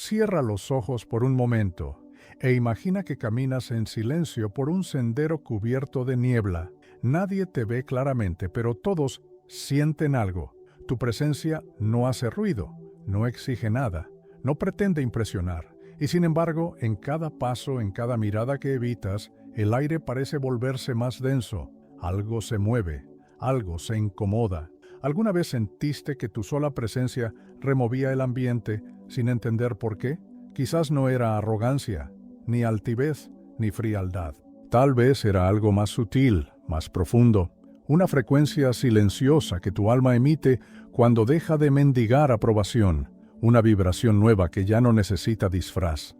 Cierra los ojos por un momento e imagina que caminas en silencio por un sendero cubierto de niebla. Nadie te ve claramente, pero todos sienten algo. Tu presencia no hace ruido, no exige nada, no pretende impresionar. Y sin embargo, en cada paso, en cada mirada que evitas, el aire parece volverse más denso. Algo se mueve, algo se incomoda. ¿Alguna vez sentiste que tu sola presencia removía el ambiente sin entender por qué? Quizás no era arrogancia, ni altivez, ni frialdad. Tal vez era algo más sutil, más profundo. Una frecuencia silenciosa que tu alma emite cuando deja de mendigar aprobación. Una vibración nueva que ya no necesita disfraz.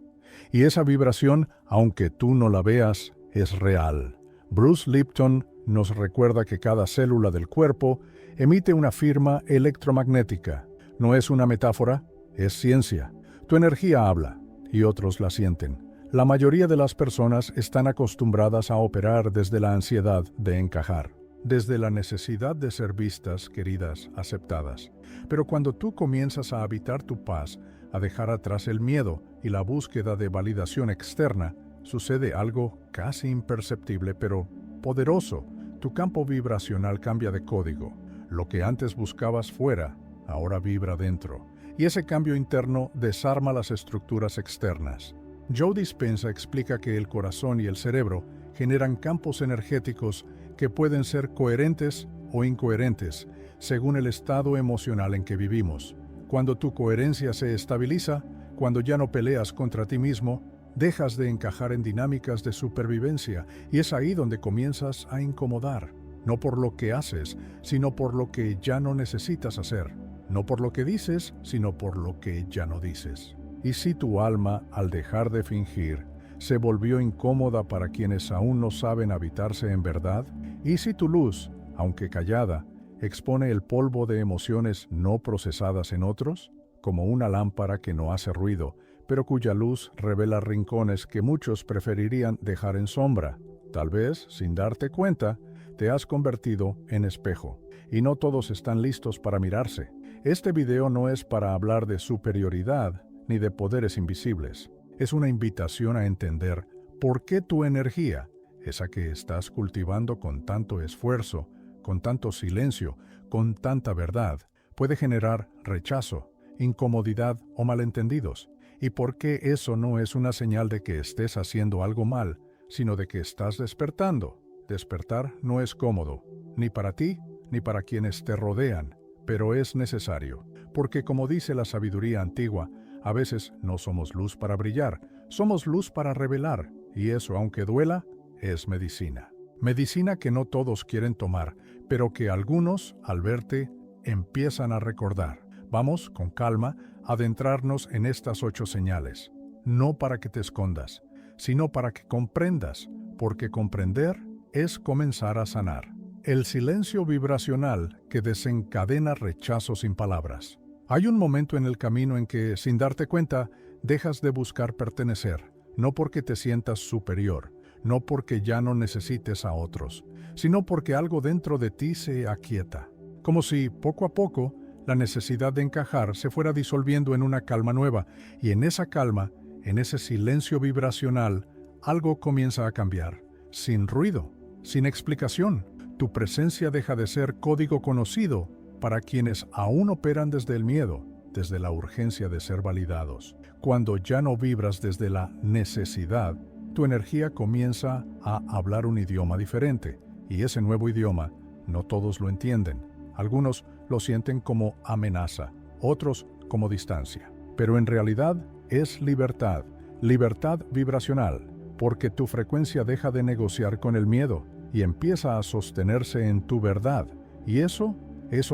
Y esa vibración, aunque tú no la veas, es real. Bruce Lipton nos recuerda que cada célula del cuerpo emite una firma electromagnética. No es una metáfora, es ciencia. Tu energía habla, y otros la sienten. La mayoría de las personas están acostumbradas a operar desde la ansiedad de encajar, desde la necesidad de ser vistas, queridas, aceptadas. Pero cuando tú comienzas a habitar tu paz, a dejar atrás el miedo y la búsqueda de validación externa, sucede algo casi imperceptible pero poderoso. Tu campo vibracional cambia de código. Lo que antes buscabas fuera, ahora vibra dentro. Y ese cambio interno desarma las estructuras externas. Joe Dispenza explica que el corazón y el cerebro generan campos energéticos que pueden ser coherentes o incoherentes, según el estado emocional en que vivimos. Cuando tu coherencia se estabiliza, cuando ya no peleas contra ti mismo, dejas de encajar en dinámicas de supervivencia y es ahí donde comienzas a incomodar, no por lo que haces, sino por lo que ya no necesitas hacer, no por lo que dices, sino por lo que ya no dices. Y si tu alma, al dejar de fingir, se volvió incómoda para quienes aún no saben habitarse en verdad, y si tu luz, aunque callada, expone el polvo de emociones no procesadas en otros, como una lámpara que no hace ruido, pero cuya luz revela rincones que muchos preferirían dejar en sombra. Tal vez, sin darte cuenta, te has convertido en espejo, y no todos están listos para mirarse. Este video no es para hablar de superioridad ni de poderes invisibles. Es una invitación a entender por qué tu energía, esa que estás cultivando con tanto esfuerzo, con tanto silencio, con tanta verdad, puede generar rechazo, incomodidad o malentendidos. Y por qué eso no es una señal de que estés haciendo algo mal, sino de que estás despertando. Despertar no es cómodo, ni para ti, ni para quienes te rodean, pero es necesario, porque como dice la sabiduría antigua, a veces no somos luz para brillar, somos luz para revelar, y eso, aunque duela, es medicina. Medicina que no todos quieren tomar, pero que algunos, al verte, empiezan a recordar. Vamos, con calma, a adentrarnos en estas 8 señales, no para que te escondas, sino para que comprendas, porque comprender es comenzar a sanar. El silencio vibracional que desencadena rechazo sin palabras. Hay un momento en el camino en que, sin darte cuenta, dejas de buscar pertenecer, no porque te sientas superior, no porque ya no necesites a otros, sino porque algo dentro de ti se aquieta, como si, poco a poco, la necesidad de encajar se fuera disolviendo en una calma nueva, y en esa calma, en ese silencio vibracional, algo comienza a cambiar, sin ruido, sin explicación. Tu presencia deja de ser código conocido para quienes aún operan desde el miedo, desde la urgencia de ser validados. Cuando ya no vibras desde la necesidad, tu energía comienza a hablar un idioma diferente, y ese nuevo idioma no todos lo entienden. Algunos lo sienten como amenaza, otros como distancia. Pero en realidad es libertad, libertad vibracional, porque tu frecuencia deja de negociar con el miedo y empieza a sostenerse en tu verdad. Y eso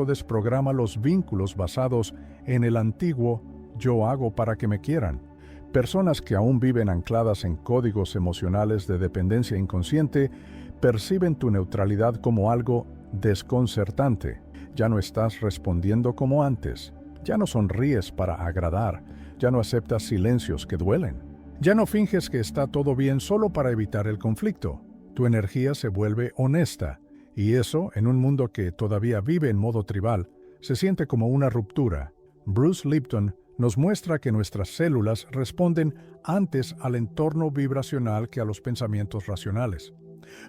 desprograma los vínculos basados en el antiguo yo hago para que me quieran. Personas que aún viven ancladas en códigos emocionales de dependencia inconsciente perciben tu neutralidad como algo desconcertante. Ya no estás respondiendo como antes. Ya no sonríes para agradar. Ya no aceptas silencios que duelen. Ya no finges que está todo bien solo para evitar el conflicto. Tu energía se vuelve honesta. Y eso, en un mundo que todavía vive en modo tribal, se siente como una ruptura. Bruce Lipton Nos muestra que nuestras células responden antes al entorno vibracional que a los pensamientos racionales.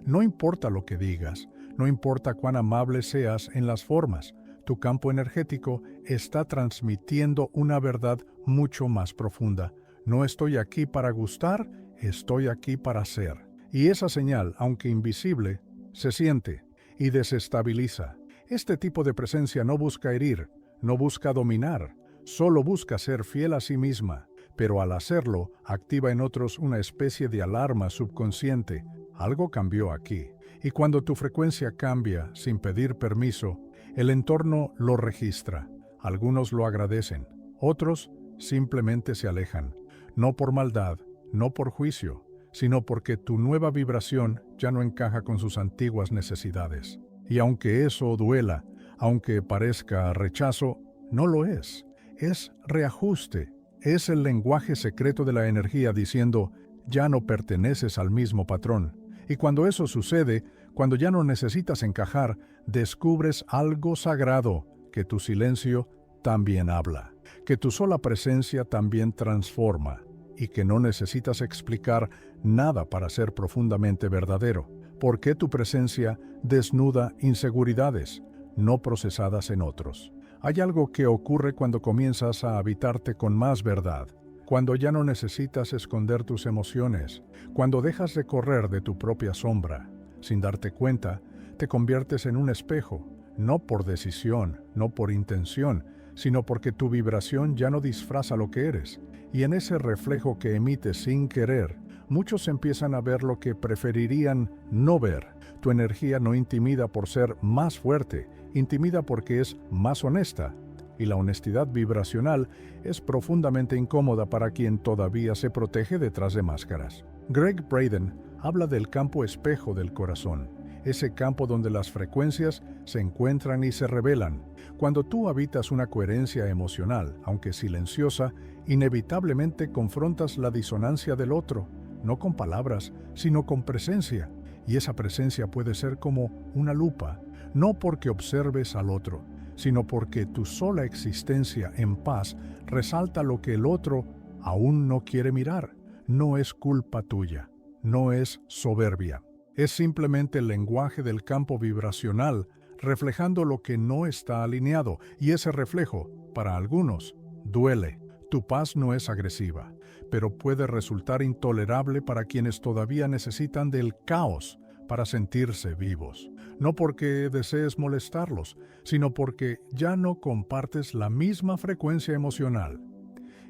No importa lo que digas, no importa cuán amable seas en las formas, tu campo energético está transmitiendo una verdad mucho más profunda. No estoy aquí para gustar, estoy aquí para ser. Y esa señal, aunque invisible, se siente y desestabiliza. Este tipo de presencia no busca herir, no busca dominar, solo busca ser fiel a sí misma, pero al hacerlo activa en otros una especie de alarma subconsciente. Algo cambió aquí, y cuando tu frecuencia cambia sin pedir permiso, el entorno lo registra. Algunos lo agradecen, otros simplemente se alejan, no por maldad, no por juicio, sino porque tu nueva vibración ya no encaja con sus antiguas necesidades. Y aunque eso duela, aunque parezca rechazo, no lo es. Es reajuste, es el lenguaje secreto de la energía diciendo, ya no perteneces al mismo patrón. Y cuando eso sucede, cuando ya no necesitas encajar, descubres algo sagrado, que tu silencio también habla, que tu sola presencia también transforma, y que no necesitas explicar nada para ser profundamente verdadero, porque tu presencia desnuda inseguridades, no procesadas en otros. Hay algo que ocurre cuando comienzas a habitarte con más verdad, cuando ya no necesitas esconder tus emociones, cuando dejas de correr de tu propia sombra. Sin darte cuenta, te conviertes en un espejo, no por decisión, no por intención, sino porque tu vibración ya no disfraza lo que eres, y en ese reflejo que emites sin querer, muchos empiezan a ver lo que preferirían no ver. Tu energía no intimida por ser más fuerte, intimida porque es más honesta. Y la honestidad vibracional es profundamente incómoda para quien todavía se protege detrás de máscaras. Gregg Braden habla del campo espejo del corazón, ese campo donde las frecuencias se encuentran y se revelan. Cuando tú habitas una coherencia emocional, aunque silenciosa, inevitablemente confrontas la disonancia del otro, no con palabras, sino con presencia. Y esa presencia puede ser como una lupa, no porque observes al otro, sino porque tu sola existencia en paz resalta lo que el otro aún no quiere mirar. No es culpa tuya, no es soberbia. Es simplemente el lenguaje del campo vibracional reflejando lo que no está alineado, y ese reflejo, para algunos, duele. Tu paz no es agresiva, pero puede resultar intolerable para quienes todavía necesitan del caos para sentirse vivos. No porque desees molestarlos, sino porque ya no compartes la misma frecuencia emocional.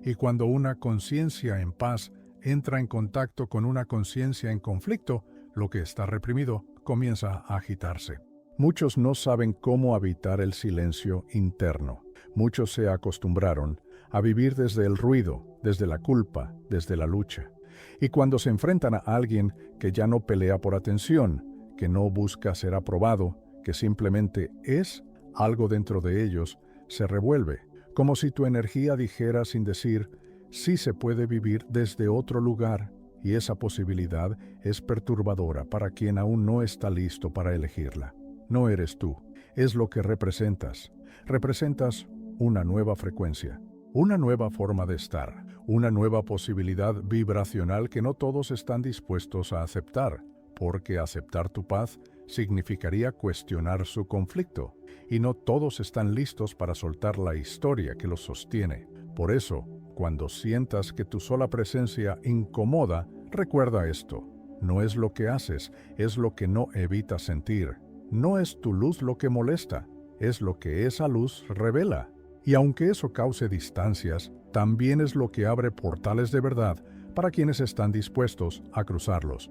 Y cuando una conciencia en paz entra en contacto con una conciencia en conflicto, lo que está reprimido comienza a agitarse. Muchos no saben cómo habitar el silencio interno. Muchos se acostumbraron a vivir desde el ruido, desde la culpa, desde la lucha. Y cuando se enfrentan a alguien que ya no pelea por atención, que no busca ser aprobado, que simplemente es, algo dentro de ellos se revuelve, como si tu energía dijera sin decir, sí se puede vivir desde otro lugar, y esa posibilidad es perturbadora para quien aún no está listo para elegirla. No eres tú, es lo que representas. Representas una nueva frecuencia, una nueva forma de estar, una nueva posibilidad vibracional que no todos están dispuestos a aceptar, porque aceptar tu paz significaría cuestionar su conflicto, y no todos están listos para soltar la historia que los sostiene. Por eso, cuando sientas que tu sola presencia incomoda, recuerda esto. No es lo que haces, es lo que no evitas sentir. No es tu luz lo que molesta, es lo que esa luz revela. Y aunque eso cause distancias, también es lo que abre portales de verdad para quienes están dispuestos a cruzarlos.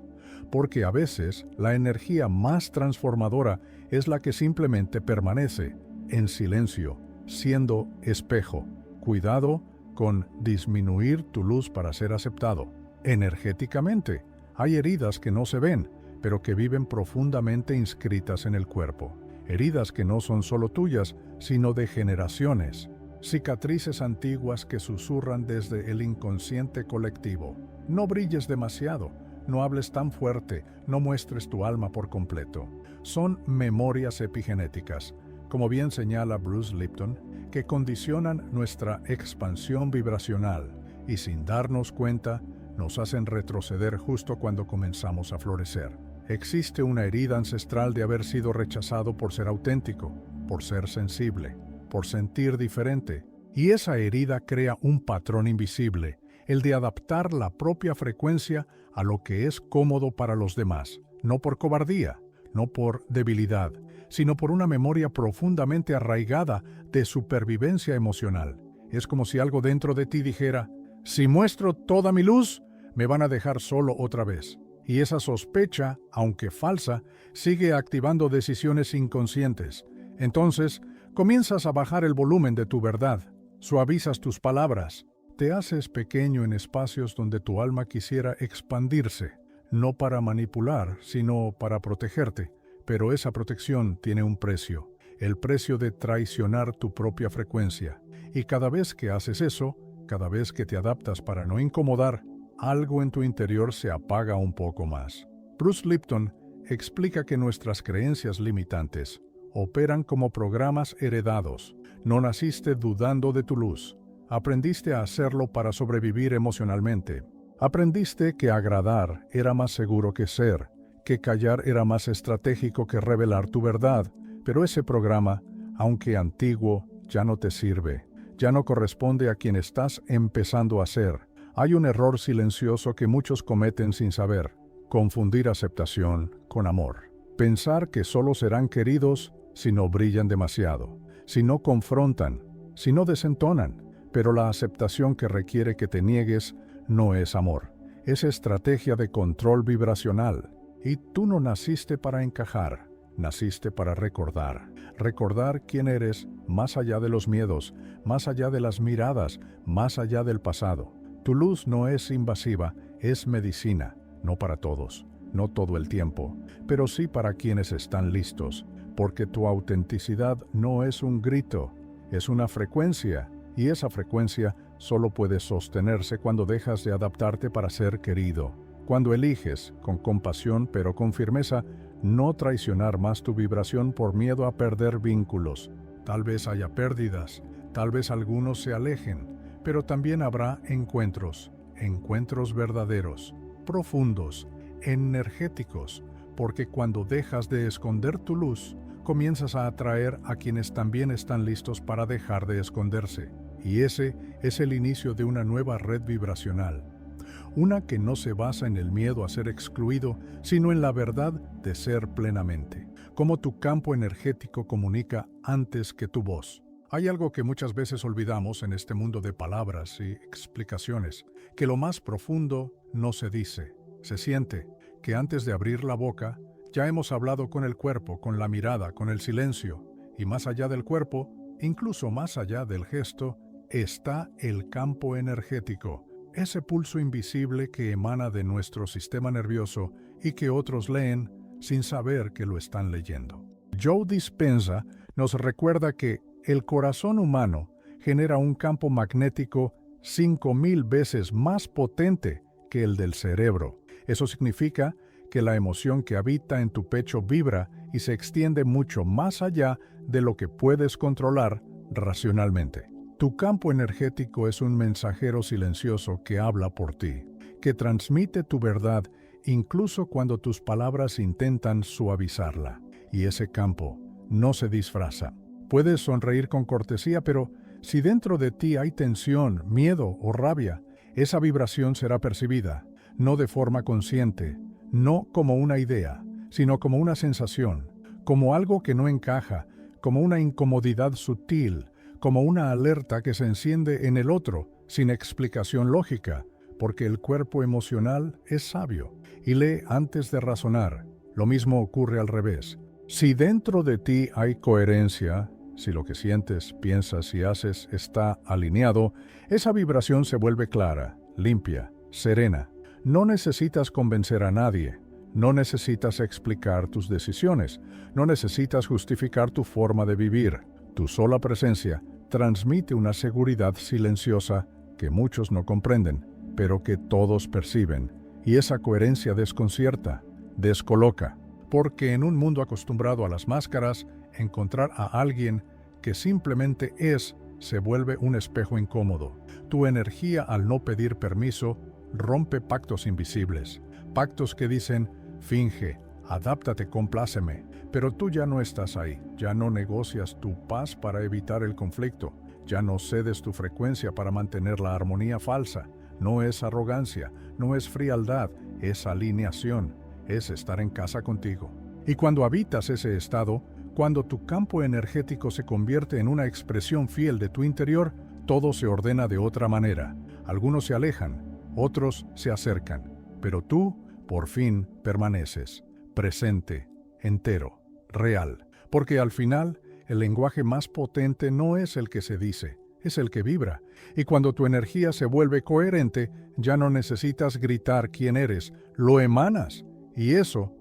Porque a veces la energía más transformadora es la que simplemente permanece en silencio, siendo espejo. Cuidado con disminuir tu luz para ser aceptado. Energéticamente, hay heridas que no se ven, pero que viven profundamente inscritas en el cuerpo. Heridas que no son solo tuyas, sino de generaciones. Cicatrices antiguas que susurran desde el inconsciente colectivo. No brilles demasiado, no hables tan fuerte, no muestres tu alma por completo. Son memorias epigenéticas. Como bien señala Bruce Lipton, que condicionan nuestra expansión vibracional y sin darnos cuenta nos hacen retroceder justo cuando comenzamos a florecer. Existe una herida ancestral de haber sido rechazado por ser auténtico, por ser sensible, por sentir diferente, y esa herida crea un patrón invisible, el de adaptar la propia frecuencia a lo que es cómodo para los demás, no por cobardía, no por debilidad, sino por una memoria profundamente arraigada de supervivencia emocional. Es como si algo dentro de ti dijera, si muestro toda mi luz, me van a dejar solo otra vez. Y esa sospecha, aunque falsa, sigue activando decisiones inconscientes. Entonces, comienzas a bajar el volumen de tu verdad, suavizas tus palabras, te haces pequeño en espacios donde tu alma quisiera expandirse, no para manipular, sino para protegerte. Pero esa protección tiene un precio, el precio de traicionar tu propia frecuencia. Y cada vez que haces eso, cada vez que te adaptas para no incomodar, algo en tu interior se apaga un poco más. Bruce Lipton explica que nuestras creencias limitantes operan como programas heredados. No naciste dudando de tu luz. Aprendiste a hacerlo para sobrevivir emocionalmente. Aprendiste que agradar era más seguro que ser, que callar era más estratégico que revelar tu verdad. Pero ese programa, aunque antiguo, ya no te sirve. Ya no corresponde a quien estás empezando a ser. Hay un error silencioso que muchos cometen sin saber: confundir aceptación con amor. Pensar que solo serán queridos si no brillan demasiado, si no confrontan, si no desentonan. Pero la aceptación que requiere que te niegues no es amor, es estrategia de control vibracional. Y tú no naciste para encajar, naciste para recordar. Recordar quién eres más allá de los miedos, más allá de las miradas, más allá del pasado. Tu luz no es invasiva, es medicina, no para todos, no todo el tiempo, pero sí para quienes están listos, porque tu autenticidad no es un grito, es una frecuencia, y esa frecuencia solo puede sostenerse cuando dejas de adaptarte para ser querido, cuando eliges, con compasión pero con firmeza, no traicionar más tu vibración por miedo a perder vínculos. Tal vez haya pérdidas, tal vez algunos se alejen, pero también habrá encuentros verdaderos, profundos, energéticos, porque cuando dejas de esconder tu luz, comienzas a atraer a quienes también están listos para dejar de esconderse. Y ese es el inicio de una nueva red vibracional, una que no se basa en el miedo a ser excluido, sino en la verdad de ser plenamente, como tu campo energético comunica antes que tu voz. Hay algo que muchas veces olvidamos en este mundo de palabras y explicaciones, que lo más profundo no se dice, se siente, que antes de abrir la boca, ya hemos hablado con el cuerpo, con la mirada, con el silencio, y más allá del cuerpo, incluso más allá del gesto, está el campo energético, ese pulso invisible que emana de nuestro sistema nervioso y que otros leen sin saber que lo están leyendo. Joe Dispenza nos recuerda que el corazón humano genera un campo magnético 5000 veces más potente que el del cerebro. Eso significa que la emoción que habita en tu pecho vibra y se extiende mucho más allá de lo que puedes controlar racionalmente. Tu campo energético es un mensajero silencioso que habla por ti, que transmite tu verdad incluso cuando tus palabras intentan suavizarla. Y ese campo no se disfraza. Puedes sonreír con cortesía, pero si dentro de ti hay tensión, miedo o rabia, esa vibración será percibida, no de forma consciente, no como una idea, sino como una sensación, como algo que no encaja, como una incomodidad sutil, como una alerta que se enciende en el otro, sin explicación lógica, porque el cuerpo emocional es sabio y lee antes de razonar. Lo mismo ocurre al revés. Si dentro de ti hay coherencia, si lo que sientes, piensas y haces está alineado, esa vibración se vuelve clara, limpia, serena. No necesitas convencer a nadie, no necesitas explicar tus decisiones, no necesitas justificar tu forma de vivir. Tu sola presencia transmite una seguridad silenciosa que muchos no comprenden, pero que todos perciben. Y esa coherencia desconcierta, descoloca, porque en un mundo acostumbrado a las máscaras, encontrar a alguien que simplemente es, se vuelve un espejo incómodo. Tu energía, al no pedir permiso, rompe pactos invisibles, pactos que dicen, finge, adáptate, compláceme, pero tú ya no estás ahí, ya no negocias tu paz para evitar el conflicto, ya no cedes tu frecuencia para mantener la armonía falsa. No es arrogancia, no es frialdad, es alineación, es estar en casa contigo. Y cuando habitas ese estado, cuando tu campo energético se convierte en una expresión fiel de tu interior, todo se ordena de otra manera. Algunos se alejan, otros se acercan, pero tú, por fin, permaneces, presente, entero, real. Porque al final, el lenguaje más potente no es el que se dice, es el que vibra. Y cuando tu energía se vuelve coherente, ya no necesitas gritar quién eres, lo emanas. Y eso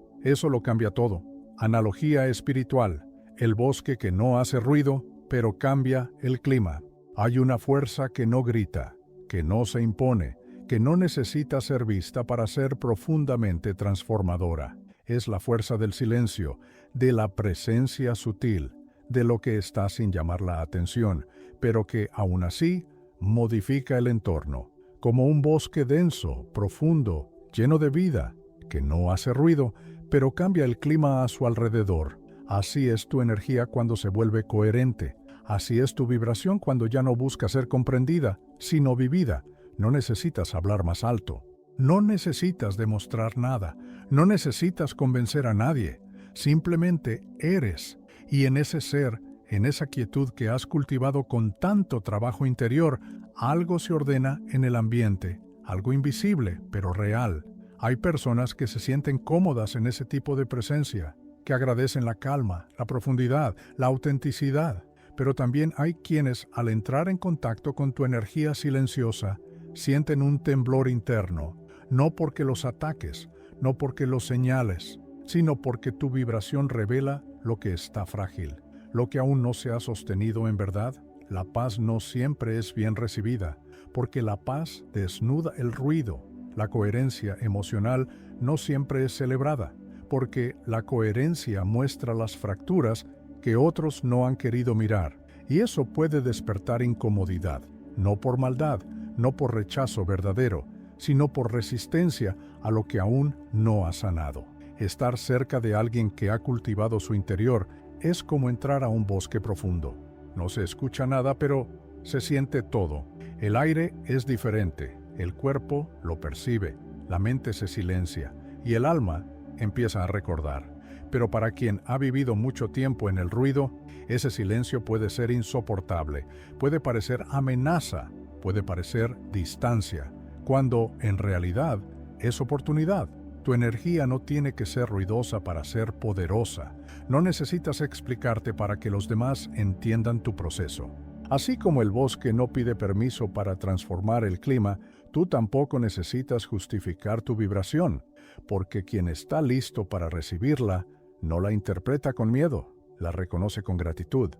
lo cambia todo. Analogía espiritual, el bosque que no hace ruido, pero cambia el clima. Hay una fuerza que no grita, que no se impone, que no necesita ser vista para ser profundamente transformadora. Es la fuerza del silencio, de la presencia sutil, de lo que está sin llamar la atención, pero que aún así modifica el entorno, como un bosque denso, profundo, lleno de vida, que no hace ruido, pero cambia el clima a su alrededor. Así es tu energía cuando se vuelve coherente. Así es tu vibración cuando ya no busca ser comprendida, sino vivida. No necesitas hablar más alto. No necesitas demostrar nada. No necesitas convencer a nadie. Simplemente eres. Y en ese ser, en esa quietud que has cultivado con tanto trabajo interior, algo se ordena en el ambiente, algo invisible, pero real. Hay personas que se sienten cómodas en ese tipo de presencia, que agradecen la calma, la profundidad, la autenticidad. Pero también hay quienes, al entrar en contacto con tu energía silenciosa, sienten un temblor interno, no porque los ataques, no porque los señales, sino porque tu vibración revela lo que está frágil, lo que aún no se ha sostenido en verdad. La paz no siempre es bien recibida, porque la paz desnuda el ruido. La coherencia emocional no siempre es celebrada, porque la coherencia muestra las fracturas que otros no han querido mirar, y eso puede despertar incomodidad, no por maldad, no por rechazo verdadero, sino por resistencia a lo que aún no ha sanado. Estar cerca de alguien que ha cultivado su interior es como entrar a un bosque profundo. No se escucha nada, pero se siente todo. El aire es diferente, el cuerpo lo percibe, la mente se silencia y el alma empieza a recordar. Pero para quien ha vivido mucho tiempo en el ruido, ese silencio puede ser insoportable, puede parecer amenaza, puede parecer distancia, cuando en realidad es oportunidad. Tu energía no tiene que ser ruidosa para ser poderosa. No necesitas explicarte para que los demás entiendan tu proceso. Así como el bosque no pide permiso para transformar el clima, tú tampoco necesitas justificar tu vibración, porque quien está listo para recibirla no la interpreta con miedo, la reconoce con gratitud.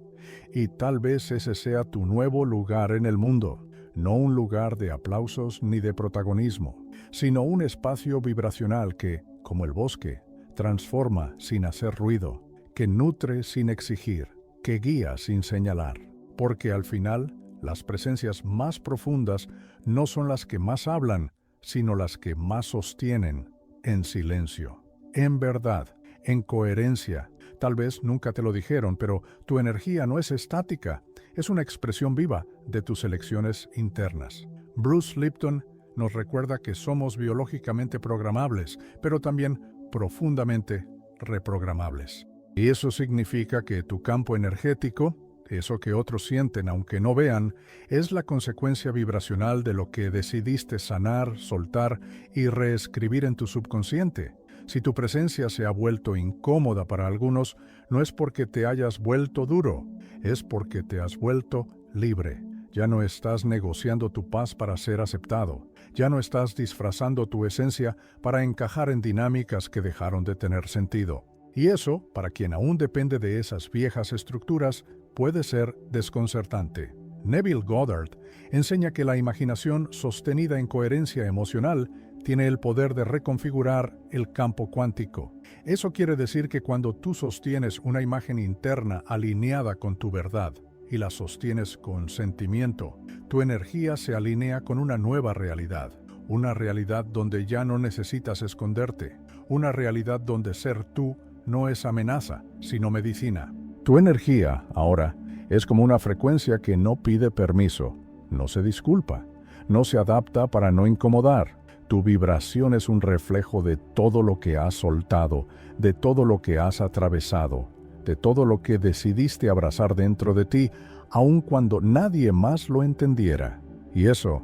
Y tal vez ese sea tu nuevo lugar en el mundo. No un lugar de aplausos ni de protagonismo, sino un espacio vibracional que, como el bosque, transforma sin hacer ruido, que nutre sin exigir, que guía sin señalar. Porque al final, las presencias más profundas no son las que más hablan, sino las que más sostienen en silencio, en verdad, en coherencia. Tal vez nunca te lo dijeron, pero tu energía no es estática, es una expresión viva de tus elecciones internas. Bruce Lipton nos recuerda que somos biológicamente programables, pero también profundamente reprogramables. Y eso significa que tu campo energético, eso que otros sienten aunque no vean, es la consecuencia vibracional de lo que decidiste sanar, soltar y reescribir en tu subconsciente. Si tu presencia se ha vuelto incómoda para algunos, no es porque te hayas vuelto duro, es porque te has vuelto libre. Ya no estás negociando tu paz para ser aceptado. Ya no estás disfrazando tu esencia para encajar en dinámicas que dejaron de tener sentido. Y eso, para quien aún depende de esas viejas estructuras, puede ser desconcertante. Neville Goddard enseña que la imaginación sostenida en coherencia emocional tiene el poder de reconfigurar el campo cuántico. Eso quiere decir que cuando tú sostienes una imagen interna alineada con tu verdad, y la sostienes con sentimiento, tu energía se alinea con una nueva realidad. Una realidad donde ya no necesitas esconderte. Una realidad donde ser tú no es amenaza, sino medicina. Tu energía, ahora, es como una frecuencia que no pide permiso, no se disculpa, no se adapta para no incomodar. Tu vibración es un reflejo de todo lo que has soltado, de todo lo que has atravesado, de todo lo que decidiste abrazar dentro de ti, aun cuando nadie más lo entendiera. Y eso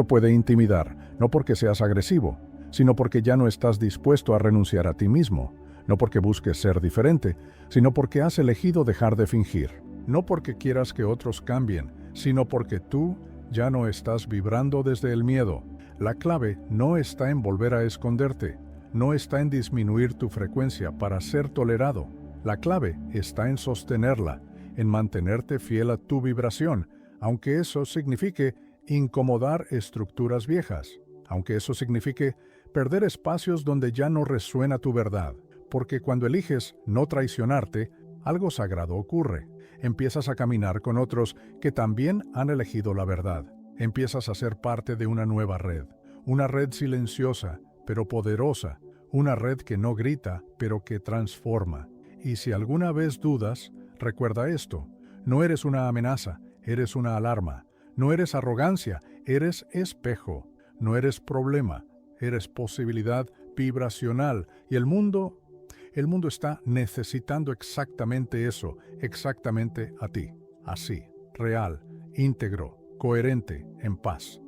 puede intimidar, no porque seas agresivo, sino porque ya no estás dispuesto a renunciar a ti mismo, no porque busques ser diferente, sino porque has elegido dejar de fingir. No porque quieras que otros cambien, sino porque tú ya no estás vibrando desde el miedo. La clave no está en volver a esconderte, no está en disminuir tu frecuencia para ser tolerado. La clave está en sostenerla, en mantenerte fiel a tu vibración, aunque eso signifique incomodar estructuras viejas, aunque eso signifique perder espacios donde ya no resuena tu verdad. Porque cuando eliges no traicionarte, algo sagrado ocurre. Empiezas a caminar con otros que también han elegido la verdad. Empiezas a ser parte de una red silenciosa, pero poderosa, una red que no grita, pero que transforma. Y si alguna vez dudas, recuerda esto: no eres una amenaza, eres una alarma. No eres arrogancia, eres espejo. No eres problema, eres posibilidad vibracional. Y el mundo está necesitando exactamente eso, exactamente a ti. Así, real, íntegro, coherente, en paz.